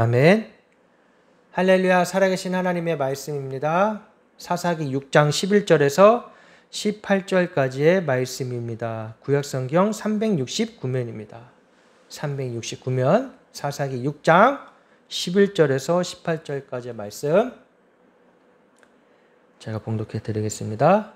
아멘. 할렐루야. 살아계신 하나님의 말씀입니다. 사사기 6장 11절에서 18절까지의 말씀입니다. 구약성경 369면입니다. 369면 사사기 6장 11절에서 18절까지의 말씀 제가 봉독해 드리겠습니다.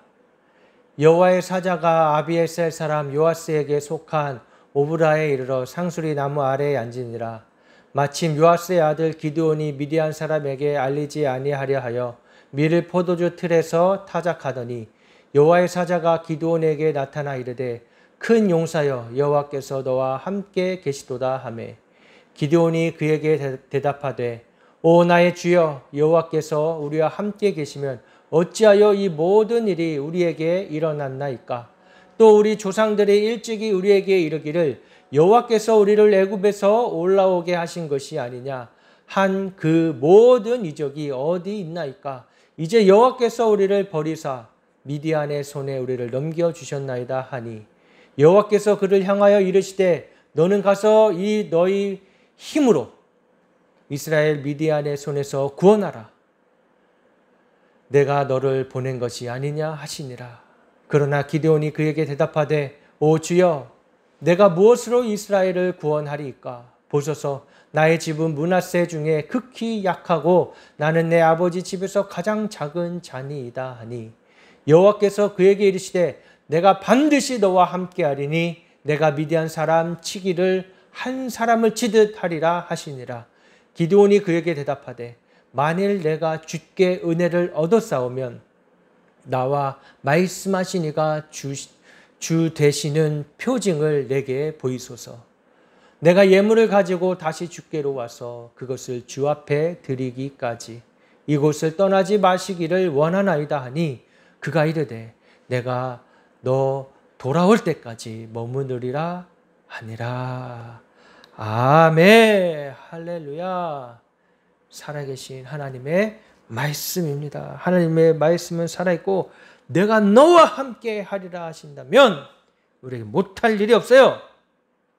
여호와의 사자가 아비에셀 사람 요아스에게 속한 오브라에 이르러 상수리 나무 아래에 앉으니라. 마침 요아스의 아들 기드온이 미디안 사람에게 알리지 아니하려 하여 밀을 포도주 틀에서 타작하더니 여호와의 사자가 기드온에게 나타나 이르되 큰 용사여 여호와께서 너와 함께 계시도다 하매 기드온이 그에게 대답하되 오 나의 주여 여호와께서 우리와 함께 계시면 어찌하여 이 모든 일이 우리에게 일어났나이까. 또 우리 조상들이 일찍이 우리에게 이르기를 여호와께서 우리를 애굽에서 올라오게 하신 것이 아니냐 한 그 모든 이적이 어디 있나이까. 이제 여호와께서 우리를 버리사 미디안의 손에 우리를 넘겨주셨나이다 하니 여호와께서 그를 향하여 이르시되 너는 가서 이 너희 힘으로 이스라엘 미디안의 손에서 구원하라. 내가 너를 보낸 것이 아니냐 하시니라. 그러나 기드온이 그에게 대답하되 오 주여 내가 무엇으로 이스라엘을 구원하리이까. 보소서 나의 집은 므낫세 중에 극히 약하고 나는 내 아버지 집에서 가장 작은 자니이다 하니 여호와께서 그에게 이르시되 내가 반드시 너와 함께하리니 내가 미디안 사람 치기를 한 사람을 치듯 하리라 하시니라. 기드온이 그에게 대답하되 만일 내가 주께 은혜를 얻었사오면 나와 말씀하신 이가 주 되시는 표징을 내게 보이소서. 내가 예물을 가지고 다시 주께로 와서 그것을 주 앞에 드리기까지 이곳을 떠나지 마시기를 원하나이다 하니 그가 이르되 내가 너 돌아올 때까지 머무르리라 하니라. 아멘. 할렐루야. 살아계신 하나님의 말씀입니다. 하나님의 말씀은 살아있고 내가 너와 함께 하리라 하신다면 우리에게 못할 일이 없어요.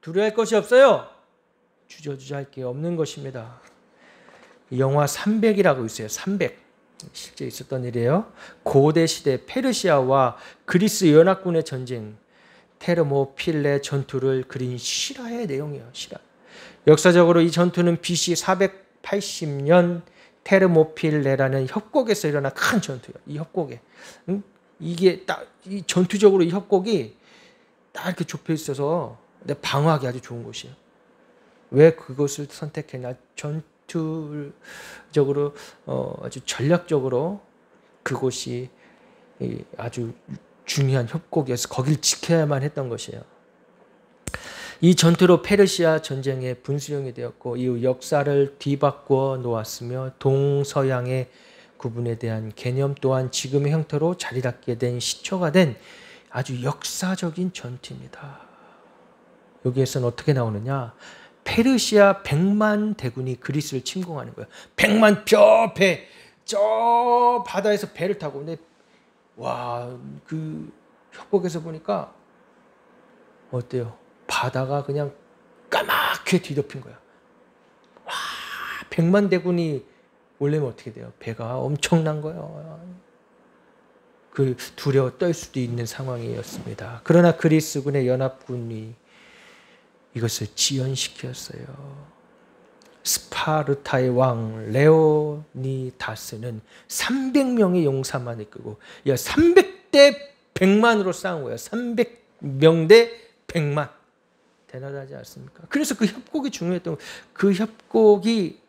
두려워할 것이 없어요. 주저주저할 게 없는 것입니다. 영화 300이라고 있어요. 300. 실제 있었던 일이에요. 고대 시대 페르시아와 그리스 연합군의 전쟁, 테르모필레 전투를 그린 실화의 내용이에요. 실화. 역사적으로 이 전투는 BC 480년 테르모필레라는 협곡에서 일어난 큰 전투예요. 이 협곡에. 이게 딱 이 전투적으로 이 협곡이 딱 이렇게 좁혀 있어서 방어하기 아주 좋은 곳이에요. 왜 그것을 선택했냐? 전투적으로 아주 전략적으로 그곳이 아주 중요한 협곡이어서 거길 지켜야만 했던 것이에요. 이 전투로 페르시아 전쟁의 분수령이 되었고 이후 역사를 뒤바꿔 놓았으며 동서양의 구분에 대한 개념 또한 지금의 형태로 자리 잡게 된 시초가 된 아주 역사적인 전투입니다. 여기에서는 어떻게 나오느냐? 페르시아 100만 대군이 그리스를 침공하는 거예요. 100만 뼈배 저 바다에서 배를 타고. 근데 와, 그 협곡에서 보니까 어때요? 바다가 그냥 까맣게 뒤덮인 거야. 와, 100만 대군이 올려면 어떻게 돼요? 배가 엄청난 거예요. 그 두려워 떨 수도 있는 상황이었습니다. 그러나 그리스군의 연합군이 이것을 지연시켰어요. 스파르타의 왕 레오니다스는 300명의 용사만 이끌고 300대 100만으로 싸운 거예요. 300명 대 100만. 대단하지 않습니까? 그래서 그 협곡이 중요했던 거예요. 그 협곡이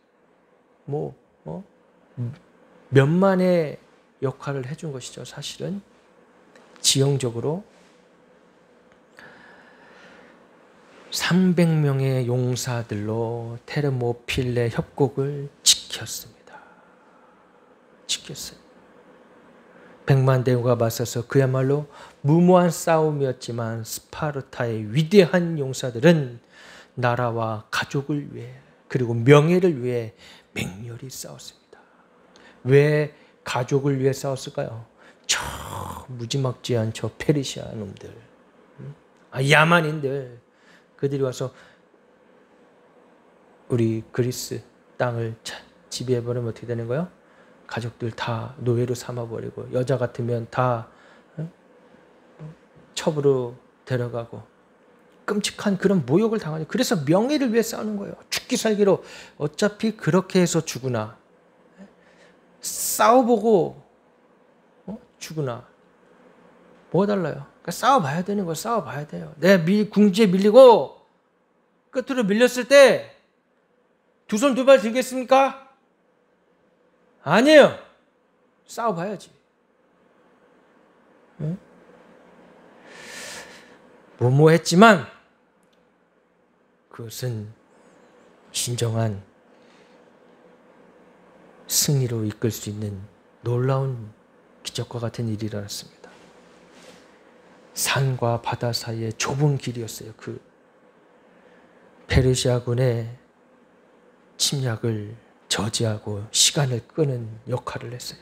몇만의 역할을 해준 것이죠. 사실은 지형적으로 300명의 용사들로 테르모필레 협곡을 지켰습니다. 지켰어요. 100만 대군과 맞서서 그야말로 무모한 싸움이었지만 스파르타의 위대한 용사들은 나라와 가족을 위해 그리고 명예를 위해 맹렬히 싸웠습니다. 왜 가족을 위해 싸웠을까요? 저 무지막지한 저 페르시아 놈들, 야만인들, 그들이 와서 우리 그리스 땅을 지배해버리면 어떻게 되는 거예요? 가족들 다 노예로 삼아버리고 여자 같으면 다 첩으로 데려가고 끔찍한 그런 모욕을 당하죠. 그래서 명예를 위해 싸우는 거예요. 죽기 살기로 어차피 그렇게 해서 죽으나 싸워보고 죽으나 뭐가 달라요? 그러니까 싸워봐야 되는 거 싸워봐야 돼요. 내 궁지에 밀리고 끝으로 밀렸을 때 두 손 두 발 들겠습니까? 아니에요. 싸워봐야지. 응? 무모했지만 그것은 진정한 승리로 이끌 수 있는 놀라운 기적과 같은 일이 일어났습니다. 산과 바다 사이의 좁은 길이었어요. 그 페르시아군의 침략을 저지하고 시간을 끄는 역할을 했어요.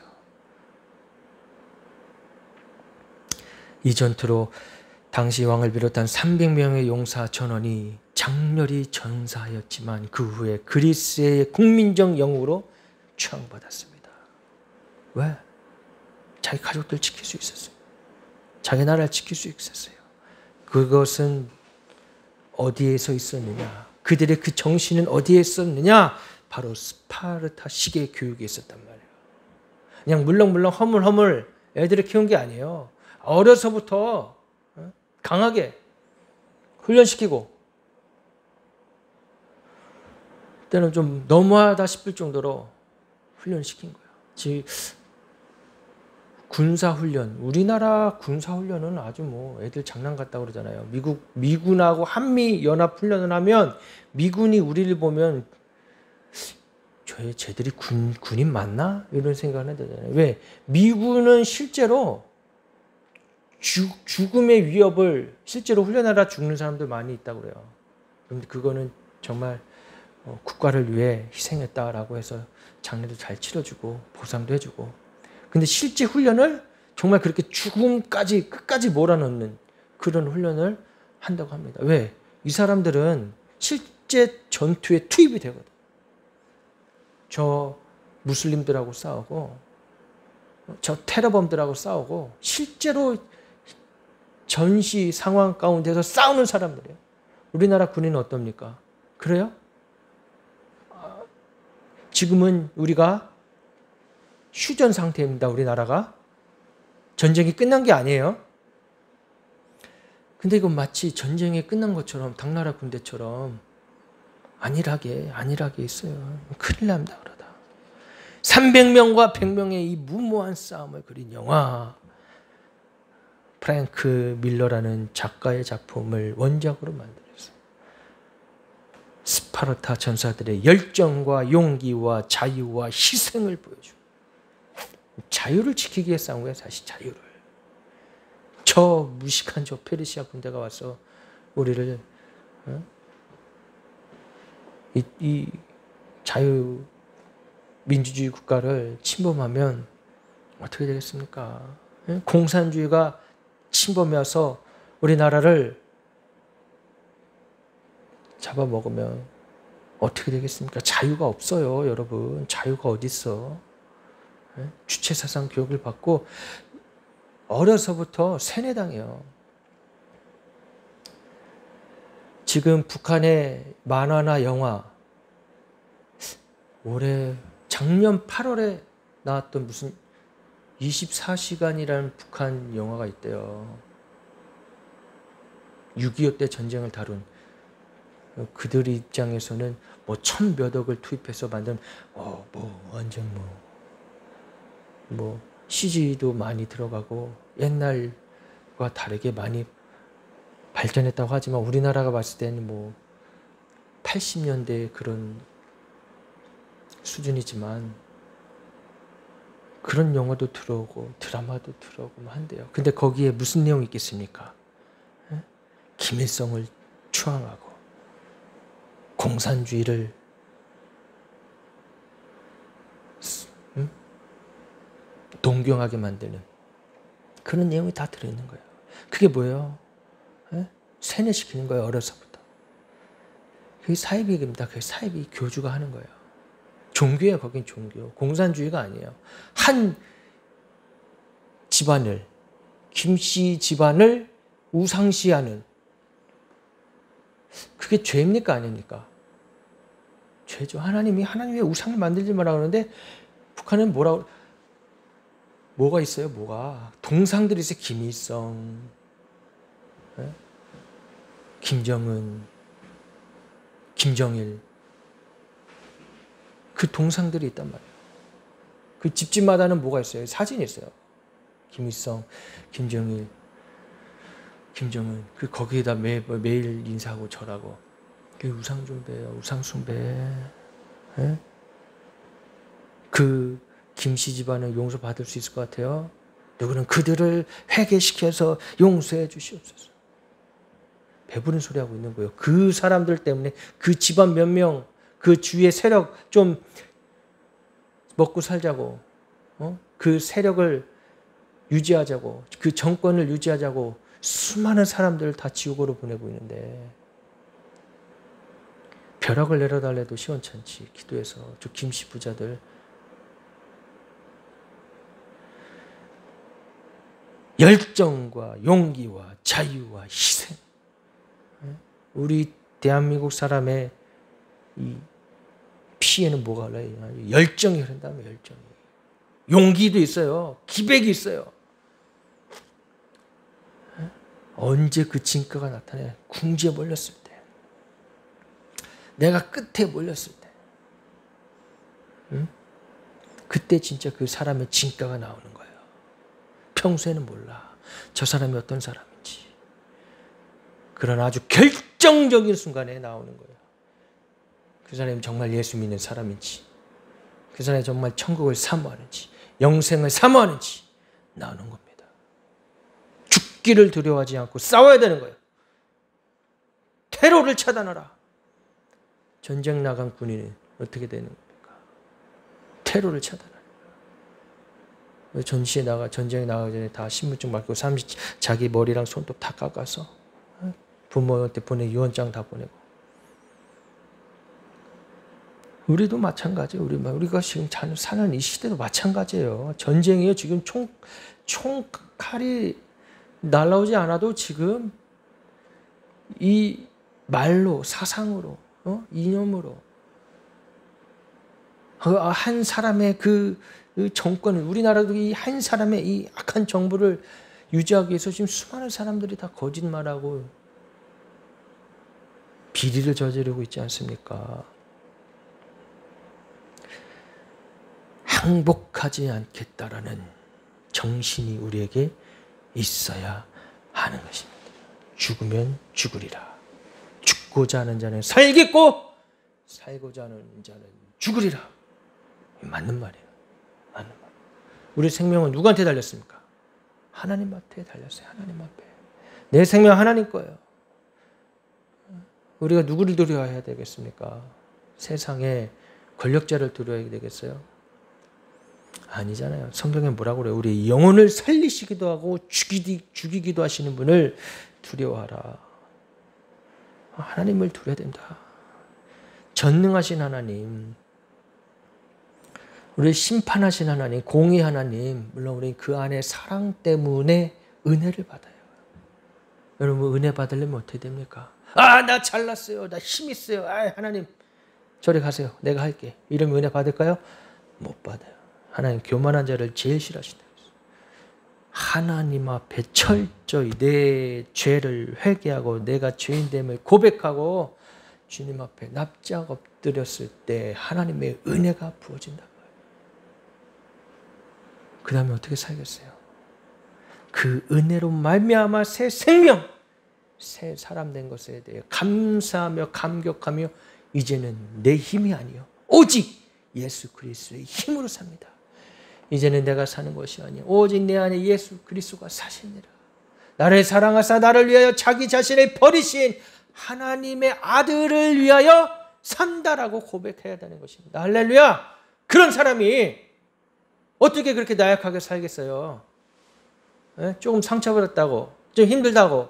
이 전투로 당시 왕을 비롯한 300명의 용사 전원이 장렬히 전사하였지만 그 후에 그리스의 국민적 영웅으로 추앙받았습니다. 왜? 자기 가족들 지킬 수 있었어요. 자기 나라를 지킬 수 있었어요. 그것은 어디에서 있었느냐? 그들의 그 정신은 어디에 있었느냐? 바로 스파르타식의 교육에 있었단 말이에요. 그냥 물렁물렁 허물허물 애들을 키운 게 아니에요. 어려서부터 강하게 훈련시키고 그때는 좀 너무하다 싶을 정도로 훈련시킨 거예요. 즉 군사훈련, 우리나라 군사훈련은 아주 뭐 애들 장난 같다고 그러잖아요. 미군하고 한미연합훈련을 하면 미군이 우리를 보면 쟤들이 군인 맞나? 이런 생각을 해야 되잖아요. 왜? 미군은 실제로 죽음의 위협을 실제로 훈련하라 죽는 사람들 많이 있다고 그래요. 그런데 그거는 정말 국가를 위해 희생했다라고 해서 장례도 잘 치러주고 보상도 해주고. 근데 실제 훈련을 정말 그렇게 죽음까지 끝까지 몰아넣는 그런 훈련을 한다고 합니다. 왜? 이 사람들은 실제 전투에 투입이 되거든. 저 무슬림들하고 싸우고 저 테러범들하고 싸우고 실제로 전시 상황 가운데서 싸우는 사람들이에요. 우리나라 군인은 어떻습니까? 그래요? 지금은 우리가 휴전 상태입니다. 우리나라가. 전쟁이 끝난 게 아니에요. 근데 이건 마치 전쟁이 끝난 것처럼 당나라 군대처럼 안일하게 있어요. 큰일 납니다. 그러다. 300명과 100명의 이 무모한 싸움을 그린 영화. 프랭크 밀러라는 작가의 작품을 원작으로 만들었어요. 스파르타 전사들의 열정과 용기와 자유와 희생을 보여주고 자유를 지키기 위해 싸운 거예요. 사실 자유를. 저 무식한 저 페르시아 군대가 와서 우리를 이 자유 민주주의 국가를 침범하면 어떻게 되겠습니까? 공산주의가 침범해서 우리나라를 잡아먹으면 어떻게 되겠습니까? 자유가 없어요, 여러분. 자유가 어디 있어? 주체사상 교육을 받고 어려서부터 세뇌당해요. 지금 북한의 만화나 영화 올해 작년 8월에 나왔던 무슨 24시간이라는 북한 영화가 있대요. 6.25 때 전쟁을 다룬 그들 입장에서는 뭐 1,000몇억을 투입해서 만든 완전 뭐 CG도 많이 들어가고 옛날과 다르게 많이 발전했다고 하지만 우리나라가 봤을 때는 뭐 80년대 그런 수준이지만 그런 영화도 들어오고 드라마도 들어오고 한대요. 근데 거기에 무슨 내용이 있겠습니까? 김일성을 추앙하고 공산주의를 동경하게 만드는 그런 내용이 다 들어있는 거예요. 그게 뭐예요? 세뇌시키는 거예요. 어려서부터. 그게 사이비입니다. 그게 사이비 교주가 하는 거예요. 종교예요. 거긴 종교. 공산주의가 아니에요. 한 집안을, 김씨 집안을 우상시하는, 그게 죄입니까 아닙니까? 죄죠. 하나님이 왜 우상을 만들지 마라 그러는데 북한은 뭐가 있어요? 뭐가? 동상들이 있어요. 김일성, 김정은, 김정일, 그 동상들이 있단 말이에요. 그 집집마다는 뭐가 있어요? 사진이 있어요. 김일성, 김정일, 김정은, 그 거기에다 매일 인사하고 절하고. 그게 우상숭배예요. 우상숭배. 그 김씨 집안은 용서받을 수 있을 것 같아요? 누구는 그들을 회개시켜서 용서해 주시옵소서. 배부른 소리 하고 있는 거예요. 그 사람들 때문에 그 집안 몇 명, 그 주위의 세력 좀 먹고 살자고, 그 세력을 유지하자고, 그 정권을 유지하자고 수많은 사람들을 다 지옥으로 보내고 있는데, 벼락을 내려달래도 시원찮지. 기도해서 저 김씨 부자들 열정과 용기와 자유와 희생, 우리 대한민국 사람의 이 피에는 뭐가 흘러요? 열정이 흐른다면 열정이. 용기도 있어요. 기백이 있어요. 언제 그 진가가 나타나요? 궁지에 몰렸을 때. 내가 끝에 몰렸을 때. 그때 진짜 그 사람의 진가가 나오는 거예요. 평소에는 몰라. 저 사람이 어떤 사람인지. 그러나 아주 결정적인 순간에 나오는 거예요. 그 사람이 정말 예수 믿는 사람인지, 그 사람이 정말 천국을 사모하는지, 영생을 사모하는지 나오는 겁니다. 죽기를 두려워하지 않고 싸워야 되는 거예요. 테러를 차단하라. 전쟁 나간 군인은 어떻게 되는 겁니까? 테러를 차단하라. 전쟁에 나가기 전에 다 신분증 맡고 자기 머리랑 손톱 다 깎아서 부모한테 유언장 다 보내고. 우리도 마찬가지예요. 우리가 지금 사는 이 시대도 마찬가지예요. 전쟁이에요. 지금 총칼이 날아오지 않아도 지금 이 말로, 사상으로, 이념으로 한 사람의 그 정권을, 우리나라도 이 한 사람의 이 악한 정부를 유지하기 위해서 지금 수많은 사람들이 다 거짓말하고 비리를 저지르고 있지 않습니까? 항복하지 않겠다라는 정신이 우리에게 있어야 하는 것입니다. 죽으면 죽으리라. 죽고자 하는 자는 살겠고 살고자 하는 자는 죽으리라. 맞는 말이에요. 맞는 말. 우리 생명은 누구한테 달렸습니까? 하나님한테 달렸어요. 하나님 앞에. 내 생명 하나님 거예요. 우리가 누구를 두려워해야 되겠습니까? 세상에 권력자를 두려워해야 되겠어요? 아니잖아요. 성경에 뭐라고 그래요? 우리 영혼을 살리시기도 하고 죽이기도 하시는 분을 두려워하라. 하나님을 두려워야 된다. 전능하신 하나님, 우리 심판하신 하나님, 공의 하나님, 물론 우리 그 안에 사랑 때문에 은혜를 받아요. 여러분, 은혜 받으려면 어떻게 됩니까? 나 잘났어요. 나 힘 있어요. 하나님 저리 가세요. 내가 할게. 이러면 은혜 받을까요? 못 받아요. 하나님 교만한 자를 제일 싫어하신다. 하나님 앞에 철저히 내 죄를 회개하고 내가 죄인됨을 고백하고 주님 앞에 납작 엎드렸을 때 하나님의 은혜가 부어진단 말이에요. 그 다음에 어떻게 살겠어요? 그 은혜로 말미암아 새 생명, 새 사람 된 것에 대해 감사하며 감격하며 이제는 내 힘이 아니요 오직 예수 그리스도의 힘으로 삽니다. 이제는 내가 사는 것이 아니요 오직 내 안에 예수 그리스도가 사시니라. 나를 사랑하사 나를 위하여 자기 자신을 버리신 하나님의 아들을 위하여 산다라고 고백해야 되는 것입니다. 할렐루야. 그런 사람이 어떻게 그렇게 나약하게 살겠어요? 조금 상처받았다고, 좀 힘들다고,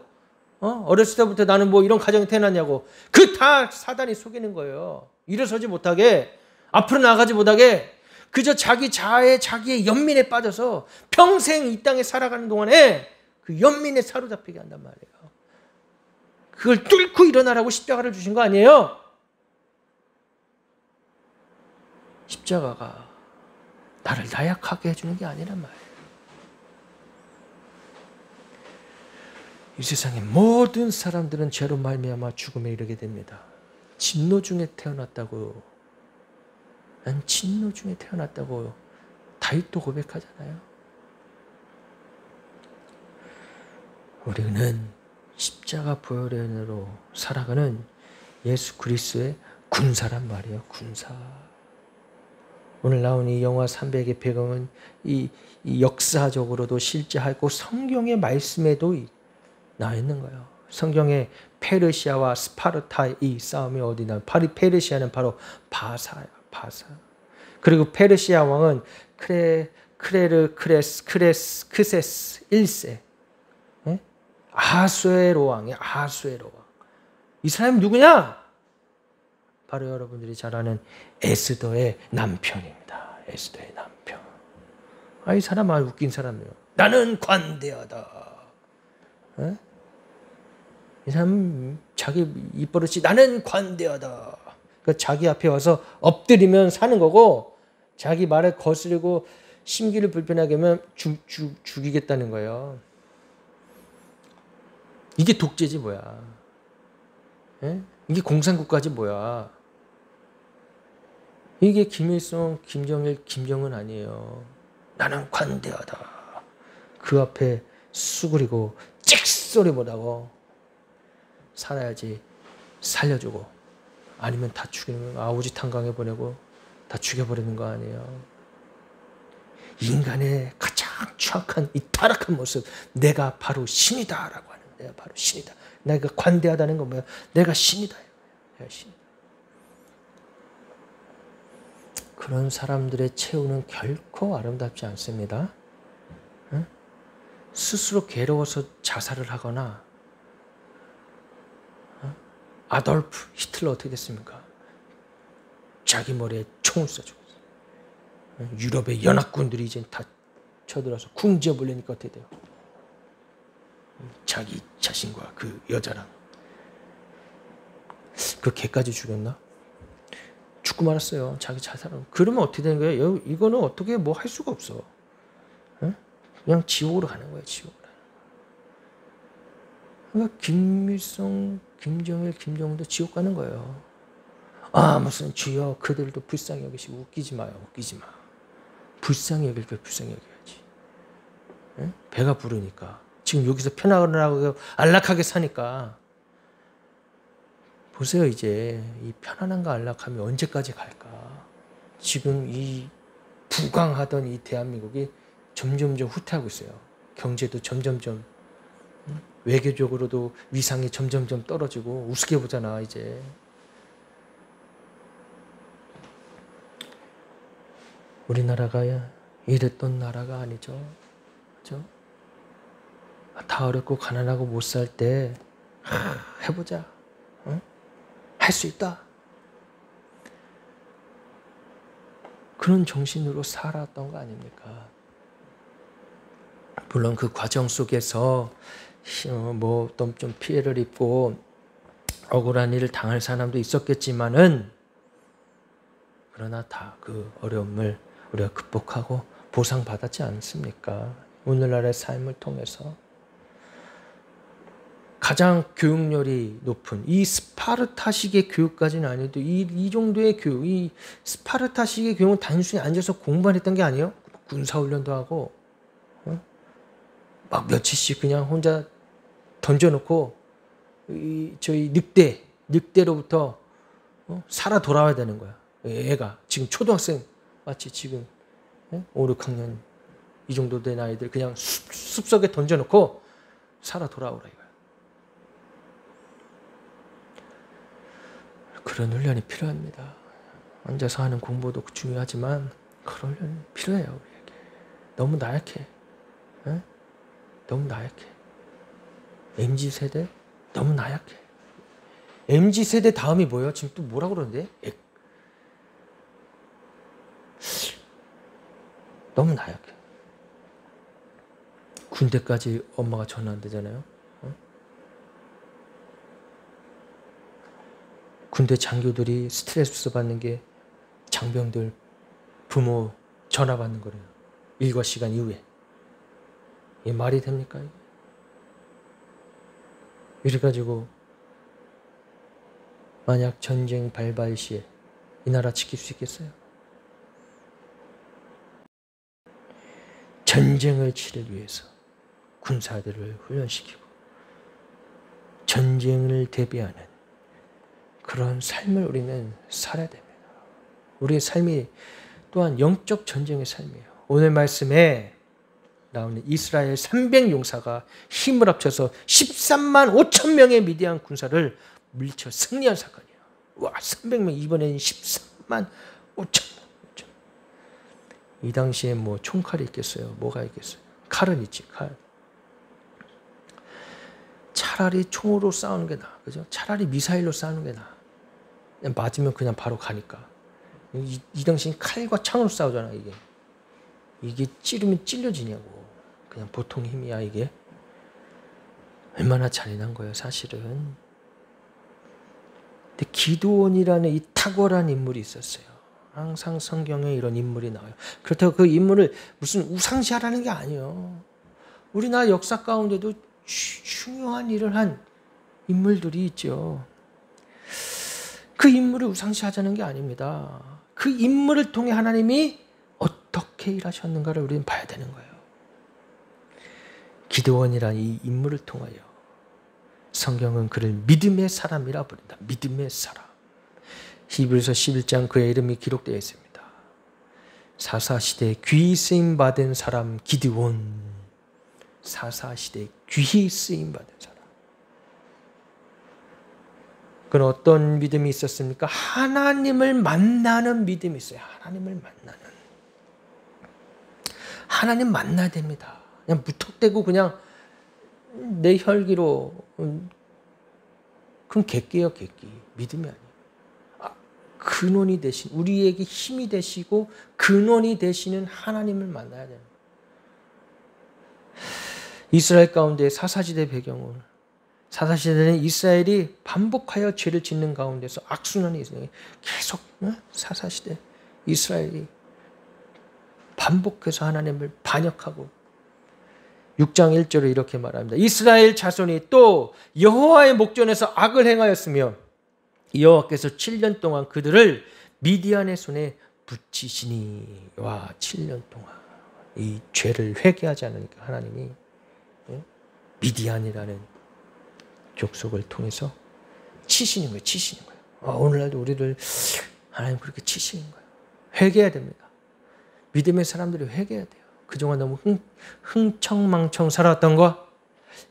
어렸을 때부터 나는 뭐 이런 가정이 태어났냐고, 그 다 사단이 속이는 거예요. 일어서지 못하게 앞으로 나가지 못하게 그저 자기 자아에 자기의 연민에 빠져서 평생 이 땅에 살아가는 동안에 그 연민에 사로잡히게 한단 말이에요. 그걸 뚫고 일어나라고 십자가를 주신 거 아니에요? 십자가가 나를 나약하게 해주는 게 아니란 말이에요. 이 세상의 모든 사람들은 죄로 말미암아 죽음에 이르게 됩니다. 진노 중에 태어났다고, 난 진노 중에 태어났다고 다윗도 고백하잖아요. 우리는 십자가 보혈로 살아가는 예수 그리스도의 군사란 말이에요. 군사. 오늘 나온 이 영화 300의 배경은 이 역사적으로도 실제하고 성경의 말씀에도 나와 있는 거예요. 성경에 페르시아와 스파르타의 이 싸움이 어디나, 페르시아는 바로 바사야, 바사. 그리고 페르시아 왕은 크세스 1세. 아수에로 왕이야, 아수에로 왕. 이 사람이 누구냐? 바로 여러분들이 잘 아는 에스더의 남편입니다. 에스더의 남편. 이 사람 아주 웃긴 사람이에요. 나는 관대하다. 이 사람 자기 입버릇이 나는 관대하다. 그러니까 자기 앞에 와서 엎드리면 사는 거고, 자기 말에 거스르고 심기를 불편하게 하면 죽이겠다는 거예요. 이게 독재지 뭐야. 이게 공산국가지 뭐야. 이게 김일성, 김정일, 김정은 아니에요. 나는 관대하다. 그 앞에 수그리고 찍소리 못하고 살아야지. 살려주고 아니면 다 죽이는 거, 아우지 탄광에 보내고 다 죽여버리는 거 아니에요. 인간의 가장 추악한 이 타락한 모습, 내가 바로 신이다라고 하는, 내가 바로 신이다. 내가 관대하다는 건 뭐야? 내가 신이다. 내가 신이다. 그런 사람들의 최후는 결코 아름답지 않습니다. 스스로 괴로워서 자살을 하거나, 아돌프 히틀러 어떻게 됐습니까? 자기 머리에 총을 쏴 죽었어요. 유럽의 연합군들이 이제 다 쳐들어서 궁지에 몰리니까 어떻게 돼요? 자기 자신과 그 여자랑 그 개까지 죽였나? 죽고 말았어요. 자기 자살은. 그러면 어떻게 되는 거예요? 이거는 어떻게 뭐 할 수가 없어. 그냥 지옥으로 가는 거예요. 지옥으로. 그러니까 김일성, 김정일, 김정은도 지옥 가는 거예요. 무슨 주여 그들도 불쌍히 여기시고. 웃기지 마요. 웃기지 마. 불쌍히 여길 걸 불쌍히 여겨야지. 배가 부르니까. 지금 여기서 편안하고 안락하게 사니까. 보세요. 이제 이 편안함과 안락함이 언제까지 갈까. 지금 이 부강하던 이 대한민국이 점점점 후퇴하고 있어요. 경제도 점점점, 외교적으로도 위상이 점점점 떨어지고 우습게 보잖아 이제. 우리나라가 이랬던 나라가 아니죠. 그죠? 다 어렵고 가난하고 못 살 때 해보자. 할 수 있다. 그런 정신으로 살아왔던 거 아닙니까? 물론 그 과정 속에서 뭐 좀 피해를 입고 억울한 일을 당할 사람도 있었겠지만은, 그러나 다 그 어려움을 우리가 극복하고 보상받았지 않습니까? 오늘날의 삶을 통해서. 가장 교육열이 높은 이 스파르타식의 교육까지는 아니어도 이 정도의 교육, 이 스파르타식의 교육은 단순히 앉아서 공부만 했던 게 아니에요. 군사훈련도 하고 막 며칠씩 그냥 혼자 던져놓고 저희 늑대로부터 살아 돌아와야 되는 거야. 애가 지금 초등학생 마치 지금 5, 6학년 이 정도 된 아이들 그냥 숲속에 던져놓고 살아 돌아오라 이거야. 그런 훈련이 필요합니다. 앉아서 하는 공부도 중요하지만 그런 훈련이 필요해요. 우리에게. 너무 나약해. 너무 나약해. MZ세대 너무 나약해. MZ세대 다음이 뭐예요? 지금 또 뭐라고 그러는데? 너무 나약해. 군대까지 엄마가 전화 안 되잖아요. 군대 장교들이 스트레스 받는 게 장병들 부모 전화 받는 거래요. 일과 시간 이후에. 이게 말이 됩니까? 이래가지고 만약 전쟁 발발 시에 이 나라 지킬 수 있겠어요? 전쟁을 치르기 위해서 군사들을 훈련시키고 전쟁을 대비하는 그런 삶을 우리는 살아야 됩니다. 우리의 삶이 또한 영적 전쟁의 삶이에요. 오늘 말씀에 나오는 이스라엘 300용사가 힘을 합쳐서 13만 5천 명의 미디안 군사를 물리쳐 승리한 사건이에요. 와, 300명, 이번에는 13만 5천 명. 이 당시에 뭐 총칼이 있겠어요? 뭐가 있겠어요? 칼은 있지, 칼. 차라리 총으로 싸우는 게 나아. 그죠? 차라리 미사일로 싸우는 게 나아. 그냥 맞으면 그냥 바로 가니까. 이 당시엔 칼과 창으로 싸우잖아, 이게. 이게 찌르면 찔려지냐고. 그냥 보통 힘이야, 이게. 얼마나 잔인한 거예요, 사실은. 근데 기드온이라는 이 탁월한 인물이 있었어요. 항상 성경에 이런 인물이 나와요. 그렇다고 그 인물을 무슨 우상시하라는 게 아니에요. 우리나라 역사 가운데도 중요한 일을 한 인물들이 있죠. 그 인물을 우상시하자는 게 아닙니다. 그 인물을 통해 하나님이 어떻게 일하셨는가를 우리는 봐야 되는 거예요. 기드온이라는 이 인물을 통하여 성경은 그를 믿음의 사람이라 부른다. 믿음의 사람. 히브리서 11장 그의 이름이 기록되어 있습니다. 사사시대에 귀히 쓰임받은 사람 기드온. 사사시대에 귀히 쓰임받은 사람. 그는 어떤 믿음이 있었습니까? 하나님을 만나는 믿음이 있어요. 하나님을 만나는. 하나님 만나야 됩니다. 그냥 무턱대고 그냥 내 혈기로 그럼 객기예요, 객기. 믿음이 아니에요. 근원이 되신, 우리에게 힘이 되시고 근원이 되시는 하나님을 만나야 됩니다. 이스라엘 가운데 사사시대 배경은, 사사시대는 이스라엘이 반복하여 죄를 짓는 가운데서 악순환이 있어요. 계속 사사시대 이스라엘이 반복해서 하나님을 반역하고 6장 1절에 이렇게 말합니다. 이스라엘 자손이 또 여호와의 목전에서 악을 행하였으며 여호와께서 7년 동안 그들을 미디안의 손에 붙이시니. 와, 7년 동안 이 죄를 회개하지 않으니까 하나님이 미디안이라는 족속을 통해서 치시는 거예요. 치시는 거예요. 오늘날도 우리를 하나님 그렇게 치시는 거예요. 회개해야 됩니다. 믿음의 사람들이 회개해야 돼요. 그동안 너무 흥청망청 살아왔던 거,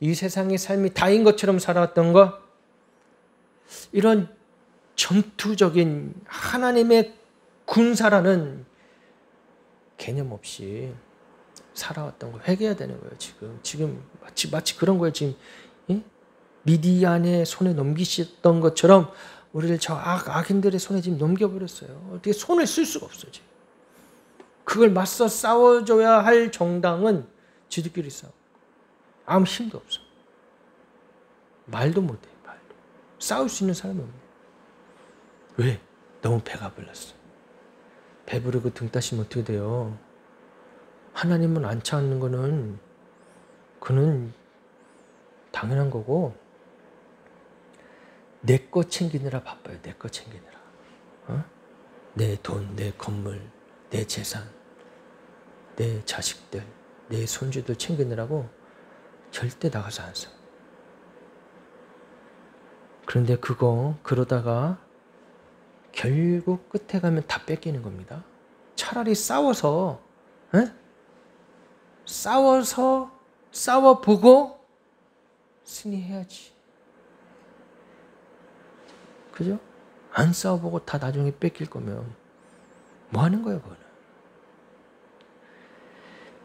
이 세상의 삶이 다인 것처럼 살아왔던 거, 이런 전투적인 하나님의 군사라는 개념 없이 살아왔던 거 회개해야 되는 거예요. 지금 마치 그런 거예요. 지금 미디안의 손에 넘기셨던 것처럼 우리를 저 악인들의 손에 지금 넘겨버렸어요. 어떻게 손을 쓸 수가 없어요. 지금. 그걸 맞서 싸워줘야 할 정당은 지들끼리 싸워. 아무 힘도 없어. 말도 못해. 말도. 싸울 수 있는 사람이 없네. 왜? 너무 배가 불렀어. 배부르고 등 따시면 어떻게 돼요? 하나님은 안 찾는 거는 그는 당연한 거고, 내 거 챙기느라 바빠요. 내 거 챙기느라. 내 돈, 내 건물, 내 재산, 내 자식들, 내 손주들 챙기느라고 절대 나가서 안 써. 그런데 그러다가 결국 끝에 가면 다 뺏기는 겁니다. 차라리 싸워보고 승리해야지. 그죠? 안 싸워보고 다 나중에 뺏길 거면 뭐 하는 거예요, 그거는?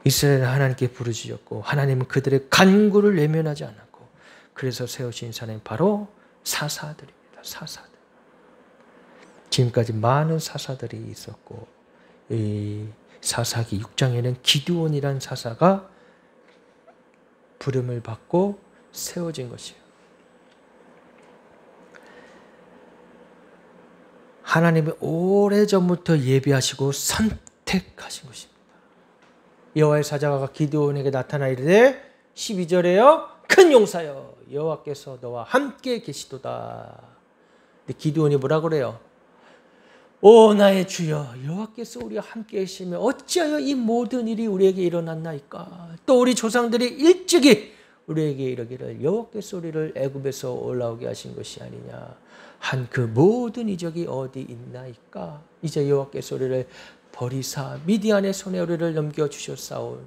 이스라엘은 하나님께 부르짖었고 하나님은 그들의 간구를 외면하지 않았고, 그래서 세우신 사람이 바로 사사들입니다. 사사들. 지금까지 많은 사사들이 있었고, 이 사사기 6장에는 기드온이란 사사가 부름을 받고 세워진 것이에요. 하나님이 오래전부터 예비하시고 선택하신 것입니다. 여호와의 사자가 기드온에게 나타나 이르되 12절에요. 큰 용사여 여호와께서 너와 함께 계시도다. 근데 기드온이 뭐라 그래요? 오 나의 주여 여호와께서 우리와 함께 계시며 어찌하여 이 모든 일이 우리에게 일어났나이까. 또 우리 조상들이 일찍이 우리에게 이르기를 여호와께서 우리를 애굽에서 올라오게 하신 것이 아니냐 한 그 모든 이적이 어디 있나이까. 이제 여호와께서 우리를 버리사 미디안의 손에 우리를 넘겨주셨사오니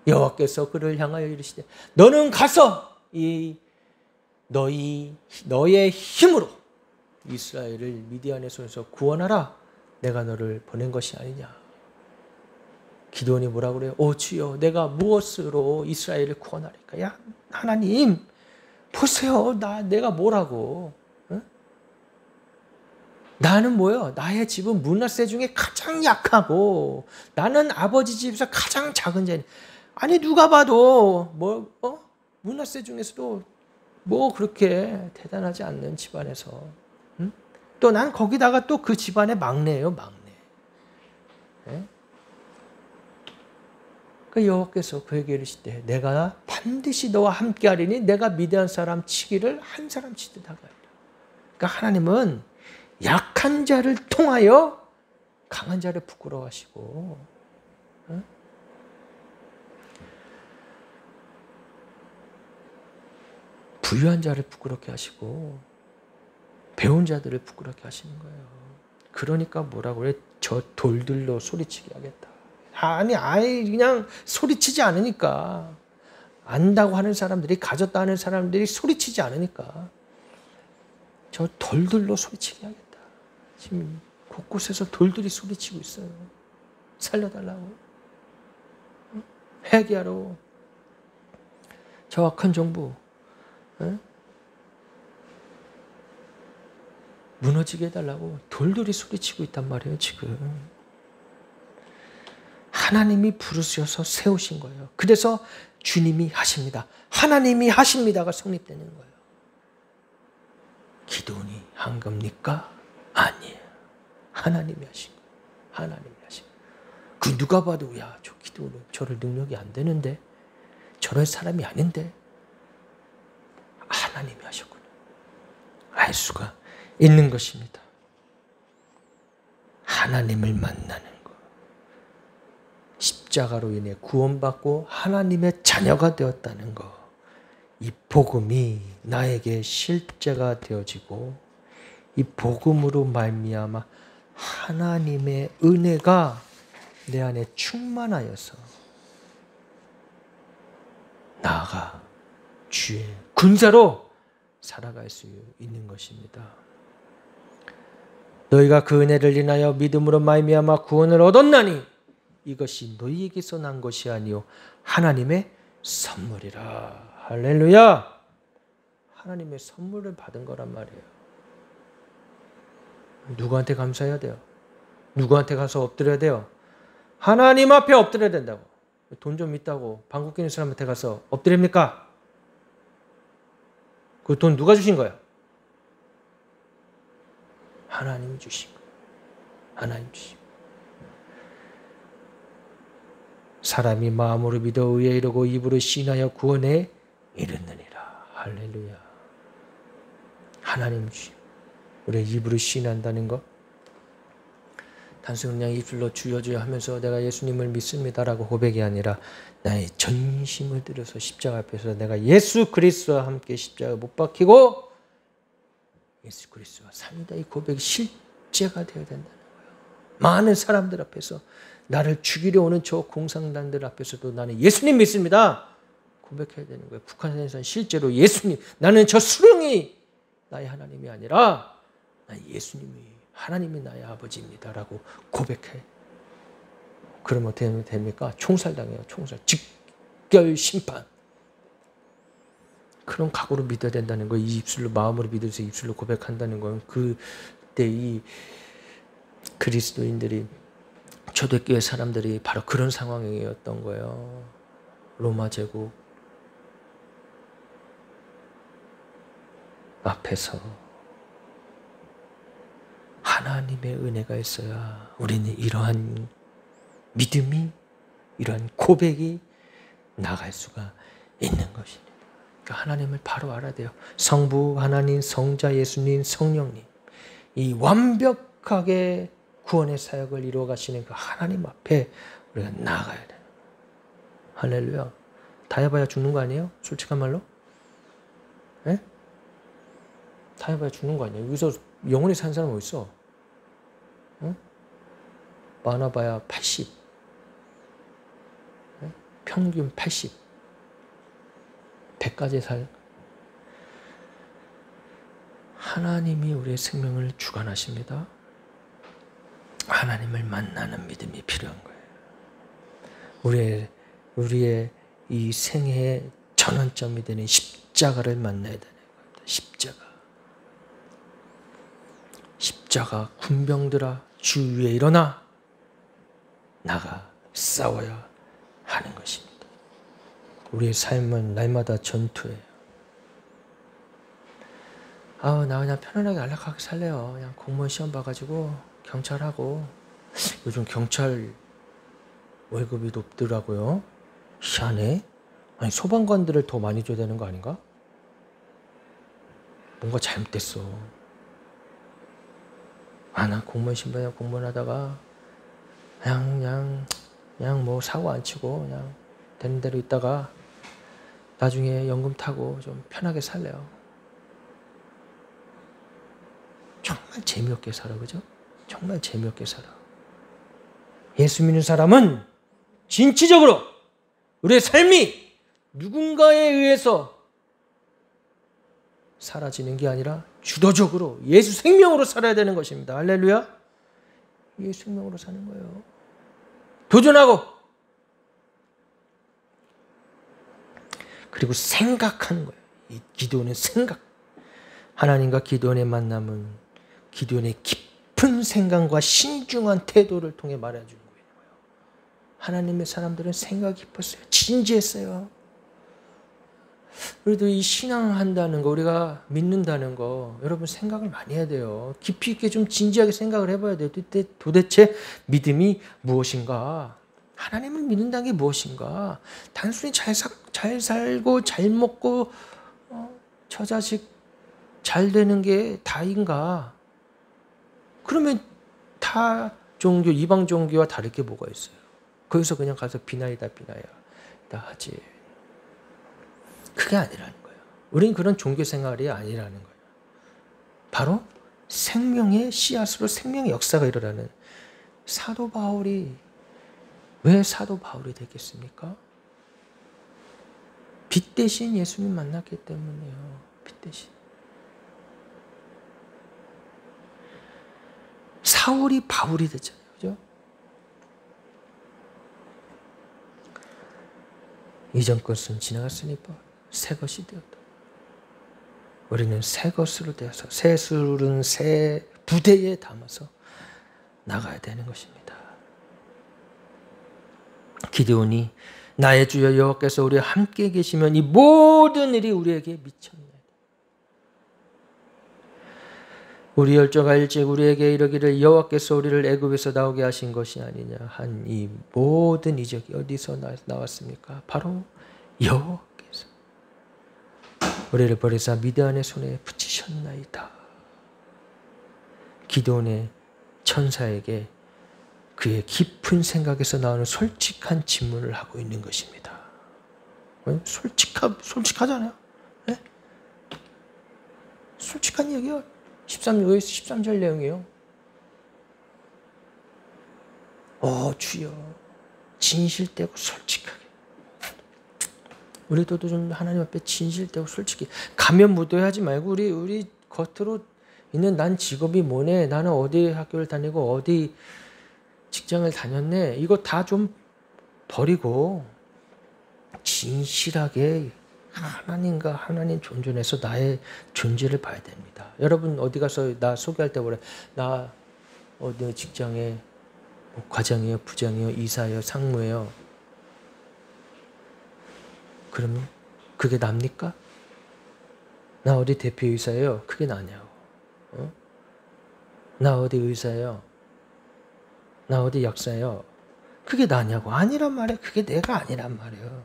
여호와께서 그를 향하여 이르시되 너는 가서 너의 힘으로 이스라엘을 미디안의 손에서 구원하라. 내가 너를 보낸 것이 아니냐. 기드온이 뭐라 그래요? 오 주여 내가 무엇으로 이스라엘을 구원하리까. 야 하나님 보세요. 내가 뭐라고. 응? 나는 뭐요? 나의 집은 므낫세 중에 가장 약하고 나는 아버지 집에서 가장 작은 자니. 아니 누가 봐도 므낫세 중에서도 뭐 그렇게 대단하지 않는 집안에서 응? 또 난 거기다가 또 그 집안의 막내예요. 막내. 네? 그 여호와께서 그에게 이르시되 내가 반드시 너와 함께하리니 내가 미디안 사람 치기를 한 사람 치듯 하리라. 그러니까 하나님은 약한 자를 통하여 강한 자를 부끄러워하시고 응? 부유한 자를 부끄럽게 하시고 배운 자들을 부끄럽게 하시는 거예요. 그러니까 뭐라고 그래? 저 돌들로 소리치게 하겠다. 아니 그냥 소리치지 않으니까. 안다고 하는 사람들이 가졌다 하는 사람들이 소리치지 않으니까 저 돌들로 소리치게 하겠다. 지금 곳곳에서 돌들이 소리치고 있어요. 살려달라고. 회개하러. 저와 큰 정부 무너지게 해달라고 돌들이 소리치고 있단 말이에요. 지금 하나님이 부르셔서 세우신 거예요. 그래서 주님이 하십니다. 하나님이 하십니다가 성립되는 거예요. 기도원이 한 겁니까? 아니에요. 하나님이 하신 거예요. 하나님이 하신 거예요. 그 누가 봐도 야, 저 기도원은 저럴 능력이 안 되는데 저럴 사람이 아닌데 하나님이 하셨구나. 알 수가 있는 것입니다. 하나님을 만나는 것. 십자가로 인해 구원받고 하나님의 자녀가 되었다는 것. 이 복음이 나에게 실제가 되어지고 이 복음으로 말미암아 하나님의 은혜가 내 안에 충만하여서 나아가 주의 군사로 살아갈 수 있는 것입니다. 너희가 그 은혜를 인하여 믿음으로 말미암아 구원을 얻었나니 이것이 너희에게서 난 것이 아니요 하나님의 선물이라. 할렐루야. 하나님의 선물을 받은 거란 말이에요. 누구한테 감사해야 돼요? 누구한테 가서 엎드려야 돼요? 하나님 앞에 엎드려야 된다고. 돈 좀 있다고 방귀 뀌는 사람한테 가서 엎드립니까? 그 돈 누가 주신 거예요? 하나님이 주신 거예요. 하나님 주신 거예요. 사람이 마음으로 믿어 의에 이르고 입으로 시인하여 구원에 이르느니라. 할렐루야. 하나님 주신 우리 입으로 시인한다는 것, 단순히 그냥 입술로 주여 주여 하면서 내가 예수님을 믿습니다라고 고백이 아니라 나의 전심을 들여서 십자가 앞에서 내가 예수 그리스도와 함께 십자가에 못 박히고 예수 그리스도가 삽니다. 이 고백이 실제가 되어야 된다는 거예요. 많은 사람들 앞에서 나를 죽이려 오는 저 공산당들 앞에서도 나는 예수님 믿습니다. 고백해야 되는 거예요. 북한에서는 실제로 예수님, 나는 저 수령이 나의 하나님이 아니라 나 예수님이 하나님이 나의 아버지입니다라고 고백해. 그러면 어떻게 됩니까? 총살당해요. 총살. 직결 심판. 그런 각오로 믿어야 된다는 거예요. 이 입술로 마음으로 믿어서 입술로 고백한다는 건 그때 이 그리스도인들이 초대교회 사람들이 바로 그런 상황이었던 거예요. 로마 제국 앞에서 하나님의 은혜가 있어야 우리는 이러한 믿음이, 이러한 고백이 나갈 수가 있는 것입니다. 그러니까 하나님을 바로 알아야 돼요. 성부 하나님, 성자 예수님, 성령님, 이 완벽하게 구원의 사역을 이루어 가시는 그 하나님 앞에 우리가 나아가야 돼요. 할렐루야. 다 해봐야 죽는 거 아니에요? 솔직한 말로? 예? 다 해봐야 죽는 거 아니에요? 여기서 영원히 사는 사람 어디 있어? 응? 많아봐야 80. 예? 평균 80. 100까지 살. 하나님이 우리의 생명을 주관하십니다. 하나님을 만나는 믿음이 필요한 거예요. 우리의 이 생애의 전환점이 되는 십자가를 만나야 되는 겁니다. 십자가 군병들아 주 위에 일어나 나가 싸워야 하는 것입니다. 우리의 삶은 날마다 전투예요. 나 그냥 편안하게 안락하게 살래요. 그냥 공무원 시험 봐가지고 경찰하고. 요즘 경찰 월급이 높더라고요. 희한해. 아니 소방관들을 더 많이 줘야 되는 거 아닌가? 뭔가 잘못됐어. 나 공무원 신분이야. 공무원 하다가 그냥 뭐 사고 안 치고 그냥 되는 대로 있다가 나중에 연금 타고 좀 편하게 살래요. 정말 재미없게 살아, 그죠? 정말 재미없게 살아. 예수 믿는 사람은 진취적으로 우리의 삶이 누군가에 의해서 사라지는 게 아니라 주도적으로 예수 생명으로 살아야 되는 것입니다. 할렐루야. 예수 생명으로 사는 거예요. 도전하고 그리고 생각하는 거예요. 이 기도는 생각. 하나님과 기도원의 만남은 기도원의 깊은 생각과 신중한 태도를 통해 말해주는 거예요. 하나님의 사람들은 생각이 깊었어요. 진지했어요. 그래도 이 신앙한다는 거, 우리가 믿는다는 거, 여러분 생각을 많이 해야 돼요. 깊이 있게 좀 진지하게 생각을 해봐야 돼요. 도대체 믿음이 무엇인가? 하나님을 믿는다는 게 무엇인가? 단순히 잘 살고 잘 먹고 처자식 잘 되는 게 다인가? 그러면 다 종교, 이방 종교와 다를 게 뭐가 있어요? 거기서 그냥 가서 비나이다 하지. 그게 아니라는 거예요. 우리는 그런 종교 생활이 아니라는 거예요. 바로 생명의 씨앗으로 생명의 역사가 일어나는 사도 바울이 왜 사도 바울이 됐겠습니까? 빛 대신 예수님 만났기 때문이에요. 빛 대신. 사울이 바울이 됐잖아요. 그죠? 이전 것은 지나갔으니 새 것이 되었다. 우리는 새 것으로 되어서 새 술은 새 부대에 담아서 나가야 되는 것입니다. 기드온이 나의 주여 여호와께서 우리와 함께 계시면 이 모든 일이 우리에게 미쳤네. 우리 열조가 일찍 우리에게 이르기를 여호와께서 우리를 애굽에서 나오게 하신 것이 아니냐 한 이 모든 이적이 어디서 나왔습니까? 바로 여호와께서 우리를 버리사 미디안의 손에 붙이셨나이다. 기드온의 천사에게 그의 깊은 생각에서 나오는 솔직한 질문을 하고 있는 것입니다. 솔직하잖아요. 네? 솔직한 얘기요. 13절 내용이에요. 주여 진실되고 솔직하게. 우리도 좀 하나님 앞에 진실되고 솔직히 가면 무도하지 말고 우리 겉으로 있는 난 직업이 뭐네, 나는 어디 학교를 다니고 어디 직장을 다녔네, 이거 다 좀 버리고 진실하게 하나님과 하나님 존존해서 나의 존재를 봐야 됩니다. 여러분 어디 가서 나 소개할 때 그래, 나 어디 직장에 과장이에요, 부장이에요, 이사예요, 상무예요. 그러면 그게 납니까? 나 어디 대표이사예요. 그게 나냐고. 나 어디 의사예요. 나 어디 약사예요. 그게 나냐고. 아니란 말이에요. 그게 내가 아니란 말이에요.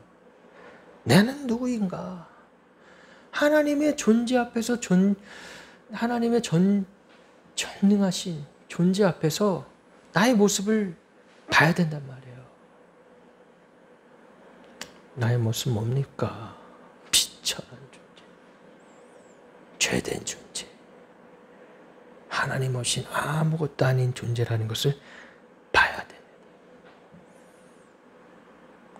나는 누구인가? 하나님의 존재 앞에서 하나님의 전능하신 존재 앞에서 나의 모습을 봐야 된단 말이에요. 나의 모습 뭡니까? 비천한 존재. 죄된 존재. 하나님 없인 아무것도 아닌 존재라는 것을 봐야 됩니다.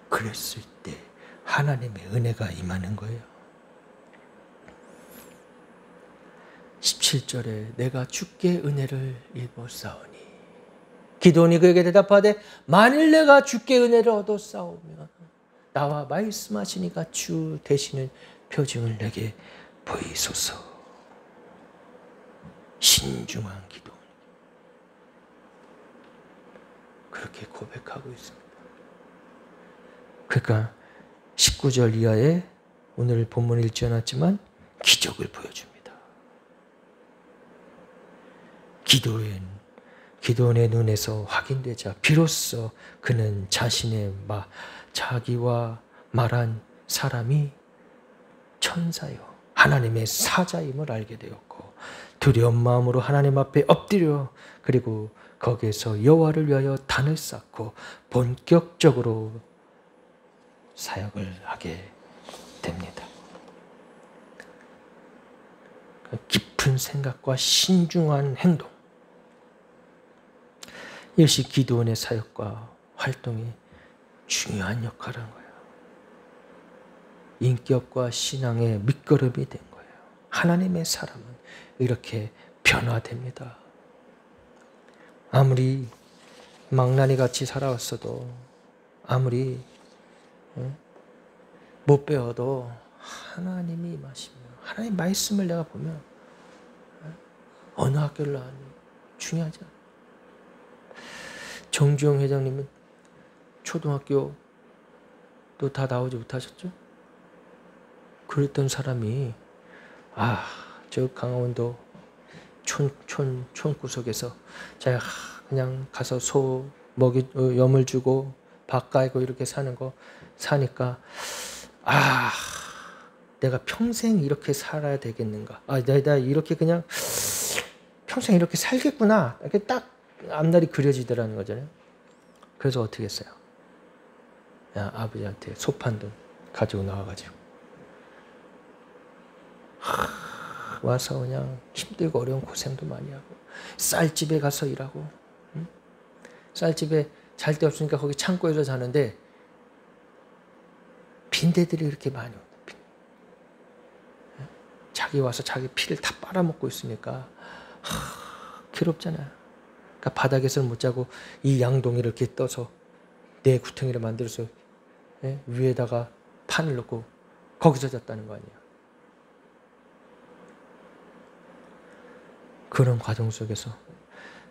그랬을 때 하나님의 은혜가 임하는 거예요. 17절에 내가 주께 은혜를 입었사오니 기도원이 그에게 대답하되 만일 내가 주께 은혜를 얻었사오면 나와 말씀하시니까 주 되시는 표징을 내게 보이소서. 신중한 기도. 그렇게 고백하고 있습니다. 그러니까 19절 이하에 오늘 본문을 읽지 않았지만 기적을 보여줍니다. 기도원의 눈에서 확인되자 비로소 그는 자기와 말한 사람이 천사요 하나님의 사자임을 알게 되었고 두려운 마음으로 하나님 앞에 엎드려 그리고 거기에서 여호와를 위하여 단을 쌓고 본격적으로 사역을 하게 됩니다. 깊은 생각과 신중한 행동, 이것이 기도원의 사역과 활동이 중요한 역할을 한 거예요. 인격과 신앙의 밑거름이 된 거예요. 하나님의 사람은 이렇게 변화됩니다. 아무리 망나니 같이 살아왔어도 아무리 못 배워도 하나님이 임하시면 하나님 말씀을 내가 보면 어느 학교를 나왔니 중요하지 않아요. 정주영 회장님은 초등학교 또 다 나오지 못하셨죠? 그랬던 사람이 저 강원도 촌구석에서 제가 그냥 가서 소 염을 주고 밥 깔고 이렇게 사는 거 사니까 내가 평생 이렇게 살아야 되겠는가? 내가 이렇게 그냥 평생 이렇게 살겠구나. 이렇게 딱 앞날이 그려지더라는 거잖아요. 그래서 어떻게 했어요? 아버지한테 소판 돈 가지고 나와가지고 와서 그냥 힘들고 어려운 고생도 많이 하고 쌀집에 가서 일하고 쌀집에 잘 데 없으니까 거기 창고에서 자는데 빈대들이 이렇게 많이 온다. 자기 와서 자기 피를 다 빨아먹고 있으니까 괴롭잖아요. 그러니까 바닥에서는 못 자고 이 양동이를 이렇게 떠서 내 구덩이를 만들어서 위에다가 판을 넣고 거기서 잤다는 거 아니에요. 그런 과정 속에서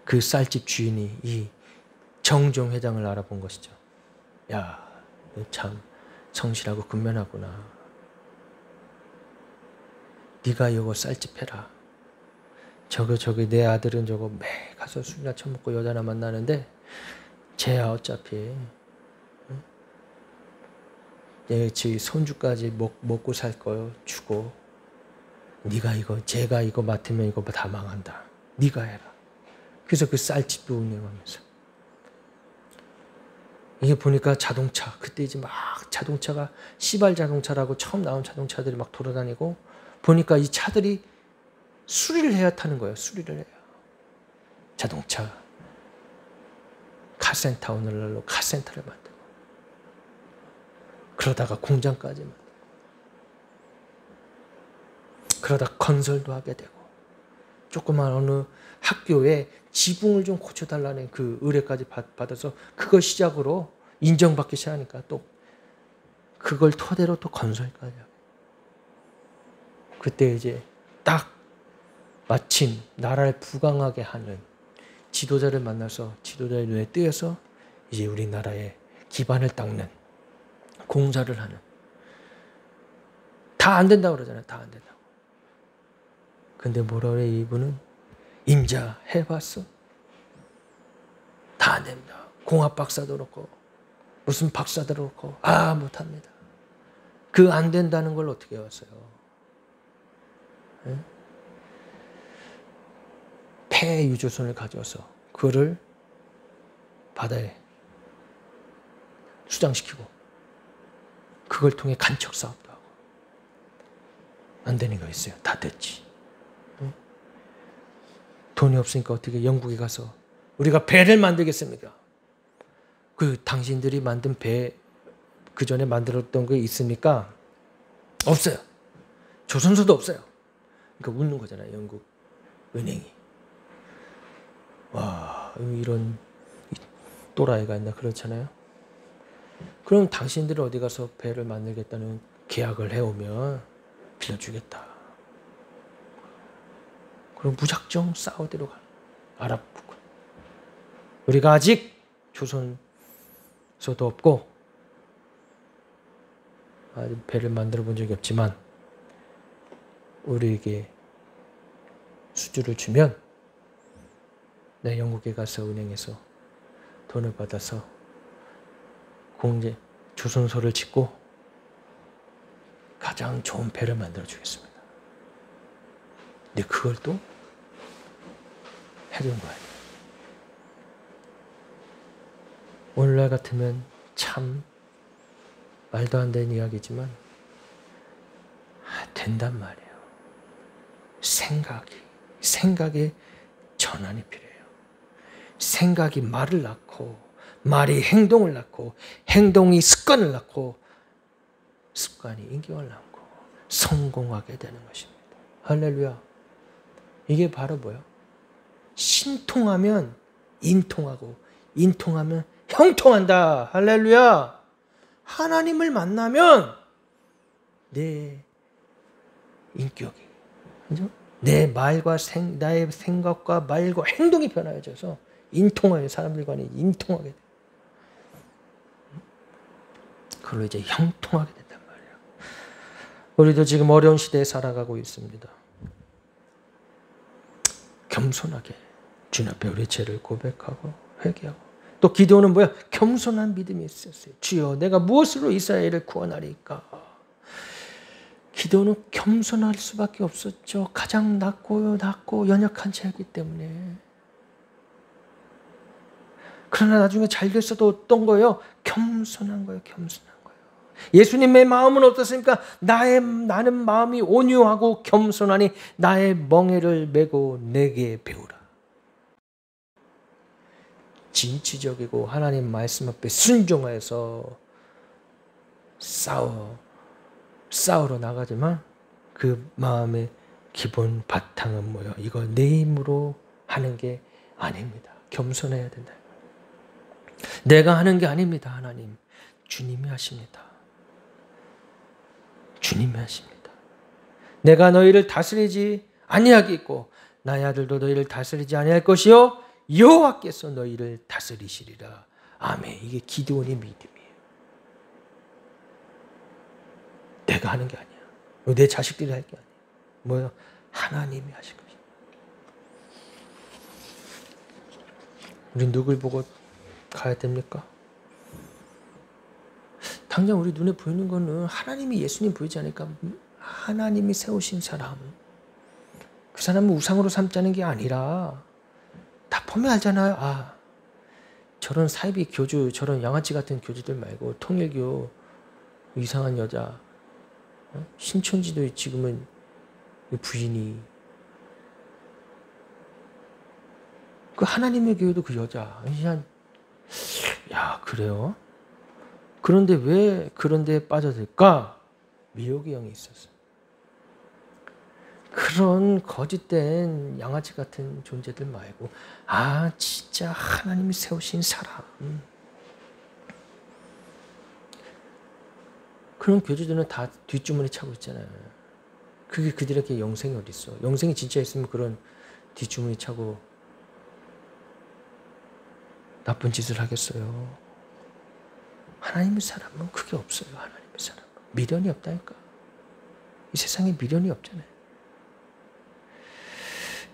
그 쌀집 주인이 이 정종 회장을 알아본 것이죠. 야, 너 참 성실하고 근면하구나. 네가 이거 쌀집 해라. 저기 내 아들은 저거 매일 가서 술이나 처먹고 여자나 만나는데 쟤야 어차피 내 손주까지 먹고 살 거요 주고 제가 이거 맡으면 이거 다 망한다. 네가 해라. 그래서 그 쌀집도 운영하면서 이게 보니까 자동차 그때 이제 막 자동차가 시발 자동차라고 처음 나온 자동차들이 막 돌아다니고 보니까 이 차들이 수리를 해야 타는 거예요. 수리를 해요. 자동차 카센터 오늘날로 카센터를 만들고 그러다가 공장까지 만들고 그러다 건설도 하게 되고 조그만 어느 학교에 지붕을 좀 고쳐달라는 그 의뢰까지 받아서 그걸 시작으로 인정받기 시작하니까 또 그걸 토대로 또 건설까지 하고 그때 이제 딱 마침 나라를 부강하게 하는 지도자를 만나서 지도자의 눈에 띄어서 이제 우리나라의 기반을 닦는 공사를 하는. 다 안 된다고 그러잖아요. 다 안 된다고. 근데 뭐라 그래 이분은? 임자 해봤어? 다 안 됩니다. 공학 박사도 그렇고 무슨 박사도 그렇고 못합니다. 그 안 된다는 걸 어떻게 왔어요? 네? 폐 유조선을 가져와서 그거를 바다에 수장시키고 그걸 통해 간척 사업도 하고 안 되는 거 있어요. 다 됐지. 네? 돈이 없으니까 어떻게 영국에 가서 우리가 배를 만들겠습니까? 그 당신들이 만든 배 그 전에 만들었던 게 있습니까? 없어요. 조선소도 없어요. 그러니까 웃는 거잖아요. 영국 은행이. 와, 이런 또라이가 있나 그렇잖아요. 그럼 당신들이 어디 가서 배를 만들겠다는 계약을 해오면 빌려주겠다. 그럼 무작정 사우디로 가는 아랍 국가. 우리가 아직 조선소도 없고 아직 배를 만들어 본 적이 없지만 우리에게 수주를 주면 내 영국에 가서 은행에서 돈을 받아서 공제 조선소를 짓고 가장 좋은 배를 만들어 주겠습니다. 근데 그걸 또 해준 거예요. 오늘날 같으면 참 말도 안 되는 이야기지만 된단 말이에요. 생각의 전환이 필요해요. 생각이 말을 낳고 말이 행동을 낳고 행동이 습관을 낳고 습관이 인격을 낳고 성공하게 되는 것입니다. 할렐루야. 이게 바로 뭐예요? 신통하면 인통하고 인통하면 형통한다. 할렐루야. 하나님을 만나면 내 인격이, 그죠? 내 말과 나의 생각과 말과 행동이 변화해져서 인통하게 사람들 간에 인통하게 돼. 그걸로 이제 형통하게 된단 말이에요. 우리도 지금 어려운 시대에 살아가고 있습니다. 겸손하게 주님 앞에 우리 죄를 고백하고 회개하고 또 기도는 뭐야? 겸손한 믿음이 있었어요. 주여 내가 무엇으로 이스라엘을 구원하리까? 기도는 겸손할 수밖에 없었죠. 가장 낮고 연약한 자이기 때문에. 그러나 나중에 잘 됐어도 어떤 거예요? 겸손한 거예요. 겸손한 거예요. 예수님의 마음은 어떻습니까? 나는 마음이 온유하고 겸손하니 나의 멍에를 메고 내게 배우라. 진취적이고 하나님 말씀 앞에 순종해서 싸우러 나가지만 그 마음의 기본 바탕은 뭐예요? 이거 내 힘으로 하는 게 아닙니다. 겸손해야 된다. 내가 하는 게 아닙니다. 하나님 주님이 하십니다. 주님이 하십니다. 내가 너희를 다스리지 아니하겠고 나의 아들도 너희를 다스리지 아니할 것이요 여호와께서 너희를 다스리시리라. 아멘. 이게 기드온의 믿음이에요. 내가 하는 게 아니야. 내 자식들이 할 게 아니야. 뭐야? 하나님이 하실 것이야. 우리 누굴 보고 가야 됩니까? 당장 우리 눈에 보이는 거는 하나님이 예수님 보이지 않을까? 하나님이 세우신 사람. 그 사람은 우상으로 삼자는 게 아니라 다 보면 알잖아요. 저런 사이비 교주, 저런 양아치 같은 교주들 말고 통일교 이상한 여자, 신천지도 지금은 부인이, 그 하나님의 교회도 그 여자, 그냥 야 그래요? 그런데 왜 그런 데에 빠져들까? 미혹의 영이 있었어. 그런 거짓된 양아치 같은 존재들 말고 진짜 하나님이 세우신 사람. 그런 교주들은 다 뒷주머니 차고 있잖아요. 그게 그들에게 영생이 어디 있어? 영생이 진짜 있으면 그런 뒷주머니 차고 나쁜 짓을 하겠어요? 하나님의 사람은 그게 없어요. 하나님의 사람은 미련이 없다니까. 이 세상에 미련이 없잖아요.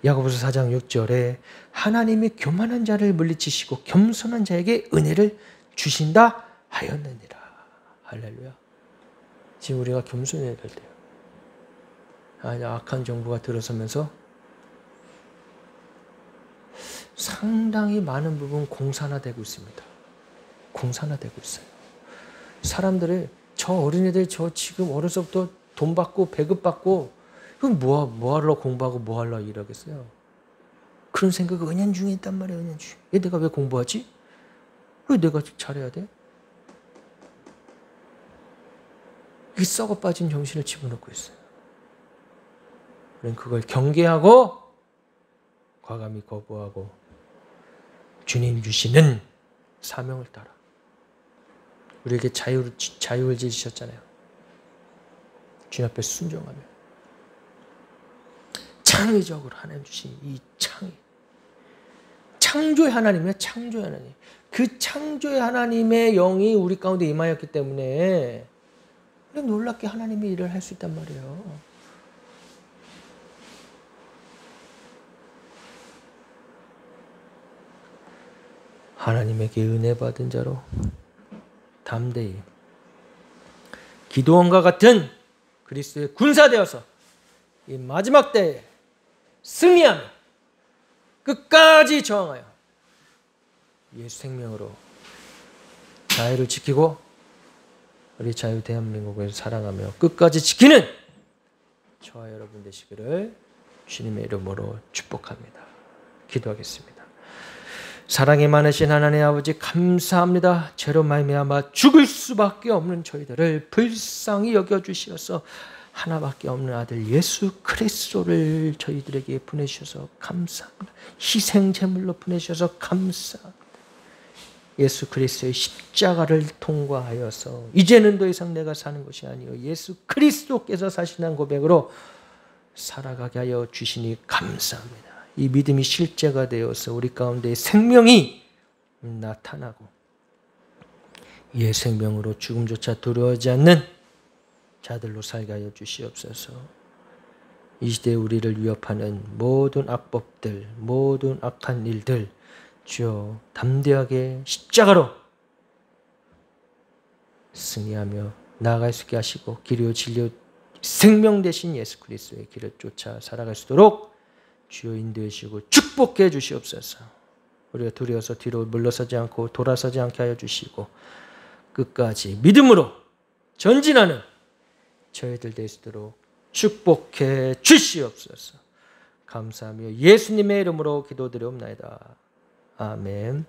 야고보서 4장 6절에 하나님이 교만한 자를 물리치시고 겸손한 자에게 은혜를 주신다 하였느니라. 할렐루야. 지금 우리가 겸손해야 될 때요. 악한 정부가 들어서면서 상당히 많은 부분 공산화되고 있습니다. 공산화되고 있어요. 사람들을, 저 어린애들 저 지금 어려서부터 돈 받고 배급받고 그럼 뭐 하러 공부하고 뭐 하러 이러겠어요. 그런 생각이 은연중에 있단 말이에요. 은연중에. 내가 왜 공부하지? 왜 내가 잘해야 돼? 이 썩어 빠진 정신을 집어넣고 있어요. 우리는 그걸 경계하고 과감히 거부하고 주님 주시는 사명을 따라 우리에게 자유를 주셨잖아요. 주님 앞에 순종하며 창의적으로 하나님 주신 이 창조의 하나님이에요. 창조의 하나님. 그 창조의 하나님의 영이 우리 가운데 임하였기 때문에 놀랍게 하나님의 일을 할 수 있단 말이에요. 하나님에게 은혜 받은 자로 담대히 기도원과 같은 그리스도의 군사되어서 이 마지막 때에 승리하며 끝까지 저항하여 예수 생명으로 자유를 지키고 우리 자유 대한민국을 사랑하며 끝까지 지키는 저와 여러분 되시기를 주님의 이름으로 축복합니다. 기도하겠습니다. 사랑이 많으신 하나님 아버지 감사합니다. 죄로 말미암아 죽을 수밖에 없는 저희들을 불쌍히 여겨주시어서 하나밖에 없는 아들 예수 그리스도를 저희들에게 보내주셔서 감사합니다. 희생제물로 보내주셔서 감사합니다. 예수 그리스도의 십자가를 통과하여서 이제는 더 이상 내가 사는 것이 아니요 예수 그리스도께서 사신다는 고백으로 살아가게 하여 주시니 감사합니다. 이 믿음이 실제가 되어서 우리 가운데 생명이 나타나고 이의 생명으로 죽음조차 두려워하지 않는 자들로 살게 하여 주시옵소서. 이 시대에 우리를 위협하는 모든 악법들, 모든 악한 일들 주여 담대하게 십자가로 승리하며 나아갈 수 있게 하시고 길이요 진리요 생명 되신 예수 그리스도의 길을 쫓아 살아갈 수 있도록 주여 인도해 주시고 축복해 주시옵소서. 우리가 두려워서 뒤로 물러서지 않고 돌아서지 않게 하여 주시고 끝까지 믿음으로 전진하는 저희들 될 수 있도록 축복해 주시옵소서. 감사하며 예수님의 이름으로 기도드리옵나이다. 아멘.